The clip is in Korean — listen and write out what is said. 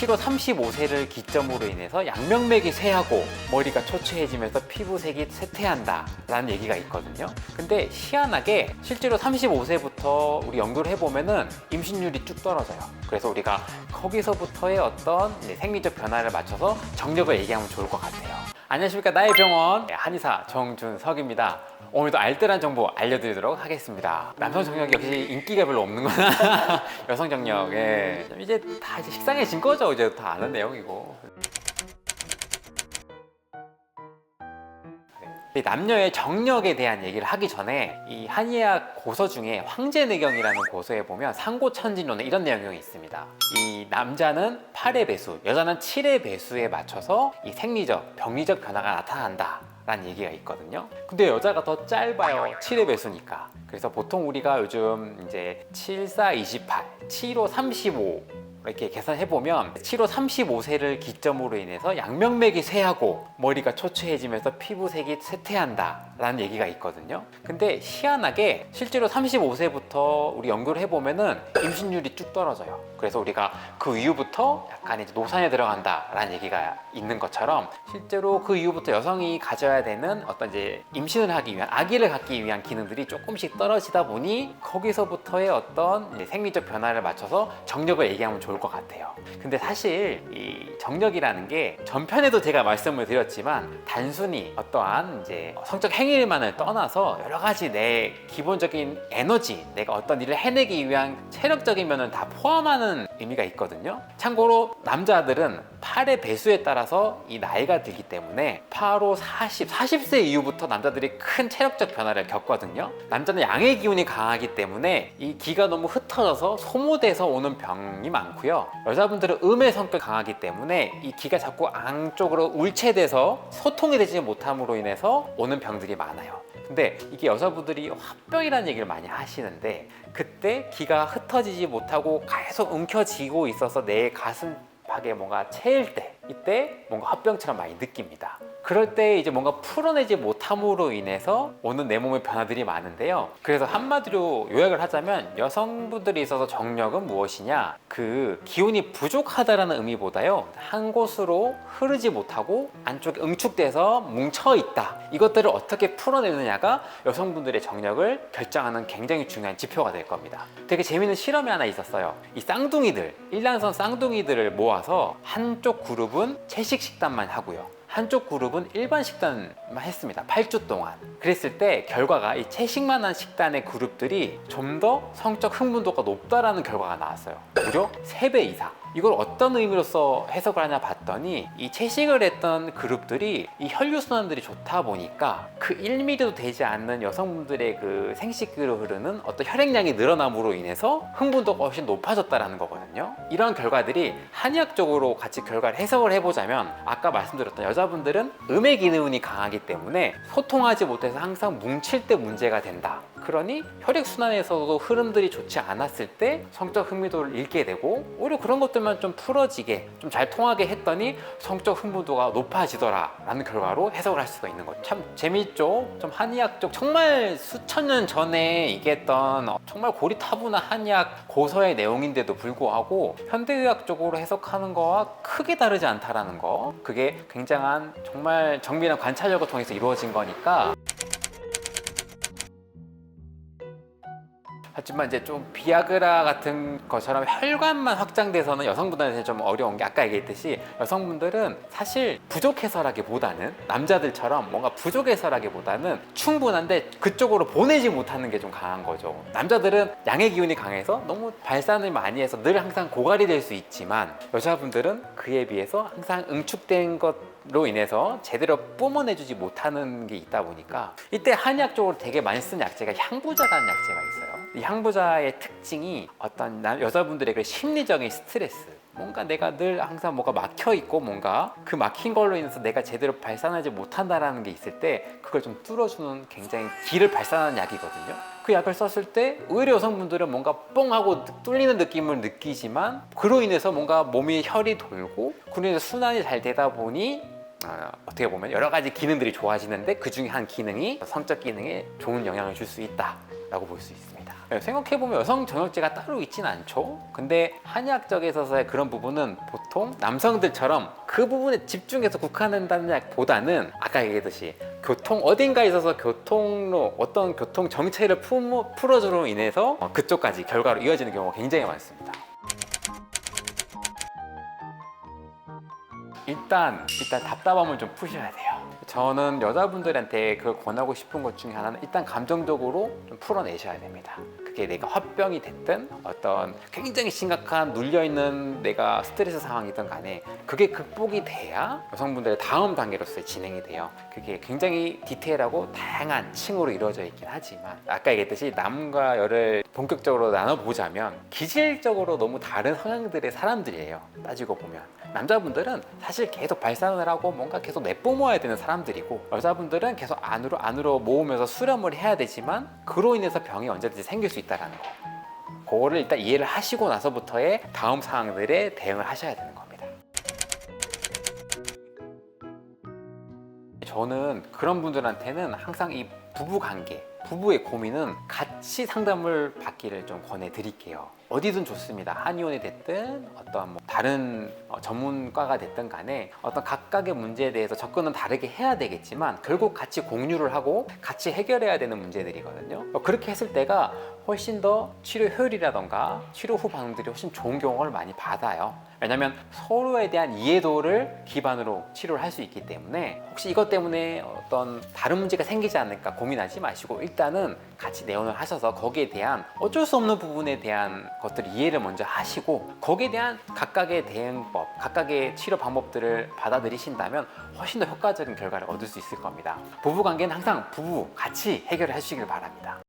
7호 35세를 기점으로 인해서 양명맥이 쇠하고 머리가 초췌해지면서 피부색이 쇠퇴한다 라는 얘기가 있거든요. 근데 희한하게 실제로 35세부터 우리 연구를 해보면은 임신율이 쭉 떨어져요. 그래서 우리가 거기서부터의 어떤 생리적 변화를 맞춰서 정력을 얘기하면 좋을 것 같아요. 안녕하십니까, 나의 병원 한의사 정준석입니다. 오늘도 알뜰한 정보 알려드리도록 하겠습니다. 남성 정력이 역시 인기가 별로 없는구나. 여성 정력에 이제 다 식상해진 거죠. 이제 다 아는 내용이고. 남녀의 정력에 대한 얘기를 하기 전에 이 한의학 고서 중에 황제내경이라는 고서에 보면 상고천진론에 이런 내용이 있습니다. 이 남자는 8의 배수, 여자는 7의 배수에 맞춰서 이 생리적, 병리적 변화가 나타난다 라는 얘기가 있거든요. 근데 여자가 더 짧아요. 7의 배수니까. 그래서 보통 우리가 요즘 이제 7, 4, 28, 7, 5, 35 이렇게 계산해보면 7호 35세를 기점으로 인해서 양명맥이 쇠하고 머리가 초췌해지면서 피부색이 쇠퇴한다 라는 얘기가 있거든요. 근데 희한하게 실제로 35세부터 우리 연구를 해보면은 임신율이 쭉 떨어져요. 그래서 우리가 그 이후부터 약간 이제 노산에 들어간다 라는 얘기가 있는 것처럼 실제로 그 이후부터 여성이 가져야 되는 어떤 이제 임신을 하기 위한, 아기를 갖기 위한 기능들이 조금씩 떨어지다 보니 거기서부터의 어떤 이제 생리적 변화를 맞춰서 정력을 얘기하면 좋을 것 같아요. 근데 사실 이 정력이라는 게 전편에도 제가 말씀을 드렸지만 단순히 어떠한 이제 성적 행위만을 떠나서 여러 가지 내 기본적인 에너지, 내가 어떤 일을 해내기 위한 체력적인 면을 다 포함하는 의미가 있거든요. 참고로 남자들은 8의 배수에 따라서 이 나이가 들기 때문에 8, 5, 40세 이후부터 남자들이 큰 체력적 변화를 겪거든요. 남자는 양의 기운이 강하기 때문에 이 기가 너무 흩어져서 소모돼서 오는 병이 많고요. 여자분들은 음의 성격이 강하기 때문에 이 기가 자꾸 안쪽으로 울체돼서 소통이 되지 못함으로 인해서 오는 병들이 많아요. 근데 이게 여자분들이 화병이라는 얘기를 많이 하시는데 그때 기가 흩어지지 못하고 계속 움켜쥐고 있어서 내 가슴팍에 뭔가 채일 때 이때 뭔가 화병처럼 많이 느낍니다. 그럴 때 이제 뭔가 풀어내지 못함으로 인해서 오는 내 몸의 변화들이 많은데요. 그래서 한마디로 요약을 하자면 여성분들이 있어서 정력은 무엇이냐, 그 기운이 부족하다라는 의미보다요, 한 곳으로 흐르지 못하고 안쪽에 응축돼서 뭉쳐있다, 이것들을 어떻게 풀어내느냐가 여성분들의 정력을 결정하는 굉장히 중요한 지표가 될 겁니다. 되게 재밌는 실험이 하나 있었어요. 이 쌍둥이들, 일란성 쌍둥이들을 모아서 한쪽 그룹은 채식 식단만 하고요, 한쪽 그룹은 일반 식단만 했습니다. 8주 동안. 그랬을 때 결과가 이 채식만 한 식단의 그룹들이 좀 더 성적 흥분도가 높다라는 결과가 나왔어요. 무려 3배 이상. 이걸 어떤 의미로서 해석을 하냐 봤더니 이 채식을 했던 그룹들이 이 혈류순환들이 좋다 보니까 그 1mm도 되지 않는 여성분들의 그 생식기로 흐르는 어떤 혈액량이 늘어남으로 인해서 흥분도가 훨씬 높아졌다라는 거거든요. 이런 결과들이 한의학적으로 같이 결과를 해석을 해보자면 아까 말씀드렸던 여자분들은 음의 기운이 강하기 때문에 소통하지 못해서 항상 뭉칠 때 문제가 된다. 그러니 혈액순환에서도 흐름들이 좋지 않았을 때 성적 흥미도를 잃게 되고 오히려 그런 것들만 좀 풀어지게 좀 잘 통하게 했더니 성적 흥분도가 높아지더라 라는 결과로 해석을 할 수가 있는 거죠. 참 재미있죠? 좀 한의학적 정말 수천 년 전에 얘기했던 정말 고리타분한 한의학 고서의 내용인데도 불구하고 현대의학적으로 해석하는 거와 크게 다르지 않다라는 거, 그게 굉장한 정말 정밀한 관찰력을 통해서 이루어진 거니까. 하지만 이제 좀 비아그라 같은 것처럼 혈관만 확장돼서는 여성분들한테 좀 어려운 게 아까 얘기했듯이 여성분들은 사실 부족해서라기보다는 남자들처럼 뭔가 부족해서라기보다는 충분한데 그쪽으로 보내지 못하는 게 좀 강한 거죠. 남자들은 양의 기운이 강해서 너무 발산을 많이 해서 늘 항상 고갈이 될 수 있지만 여자분들은 그에 비해서 항상 응축된 것로 인해서 제대로 뿜어내주지 못하는 게 있다 보니까 이때 한의학적으로 되게 많이 쓰는 약재가 향부자라는 약재가 있어요. 이 향부자의 특징이 어떤 여자분들의 그 심리적인 스트레스, 뭔가 내가 늘 항상 뭐가 막혀있고 뭔가 그 막힌 걸로 인해서 내가 제대로 발산하지 못한다라는 게 있을 때 그걸 좀 뚫어주는 굉장히 기를 발산하는 약이거든요. 그 약을 썼을 때 오히려 여성분들은 뭔가 뻥하고 뚫리는 느낌을 느끼지만 그로 인해서 뭔가 몸에 혈이 돌고 그로 인해서 순환이 잘 되다 보니 어떻게 보면 여러 가지 기능들이 좋아지는데 그 중에 한 기능이 성적 기능에 좋은 영향을 줄 수 있다라고 볼 수 있습니다. 생각해보면 여성 정형외과가 따로 있진 않죠. 근데 한의학적에 있어서의 그런 부분은 보통 남성들처럼 그 부분에 집중해서 국한한다는 보다는 아까 얘기했듯이 교통 어딘가에 있어서 교통로 어떤 교통 정체를 풀어줌으로 인해서 그쪽까지 결과로 이어지는 경우가 굉장히 많습니다. 일단 답답함을 좀 푸셔야 돼요. 저는 여자분들한테 그걸 권하고 싶은 것 중에 하나는 일단 감정적으로 좀 풀어내셔야 됩니다. 그게 내가 화병이 됐든 어떤 굉장히 심각한 눌려있는 내가 스트레스 상황이든 간에 그게 극복이 돼야 여성분들의 다음 단계로서의 진행이 돼요. 그게 굉장히 디테일하고 다양한 층으로 이루어져 있긴 하지만 아까 얘기했듯이 남과 여를 본격적으로 나눠보자면 기질적으로 너무 다른 성향들의 사람들이에요. 따지고 보면 남자분들은 사실 계속 발산을 하고 뭔가 계속 내뿜어야 되는 사람들이고 여자분들은 계속 안으로 모으면서 수렴을 해야 되지만 그로 인해서 병이 언제든지 생길 수 있다는 거, 그거를 일단 이해를 하시고 나서부터의 다음 상황들에 대응을 하셔야 되는 겁니다. 저는 그런 분들한테는 항상 이 부부관계, 부부의 고민은 같이 상담을 받기를 좀 권해드릴게요. 어디든 좋습니다. 한의원이 됐든 어떤 다른 전문가가 됐든 간에 어떤 각각의 문제에 대해서 접근은 다르게 해야 되겠지만 결국 같이 공유를 하고 같이 해결해야 되는 문제들이거든요. 그렇게 했을 때가 훨씬 더 치료 효율이라던가 치료 후 반응들이 훨씬 좋은 경험을 많이 받아요. 왜냐하면 서로에 대한 이해도를 기반으로 치료를 할 수 있기 때문에 혹시 이것 때문에 어떤 다른 문제가 생기지 않을까 고민하지 마시고 일단은 같이 내원을 하셔서 거기에 대한 어쩔 수 없는 부분에 대한 것들을 이해를 먼저 하시고 거기에 대한 각각의 대응법, 각각의 치료 방법들을 받아들이신다면 훨씬 더 효과적인 결과를 얻을 수 있을 겁니다. 부부관계는 항상 부부 같이 해결을 해주시길 바랍니다.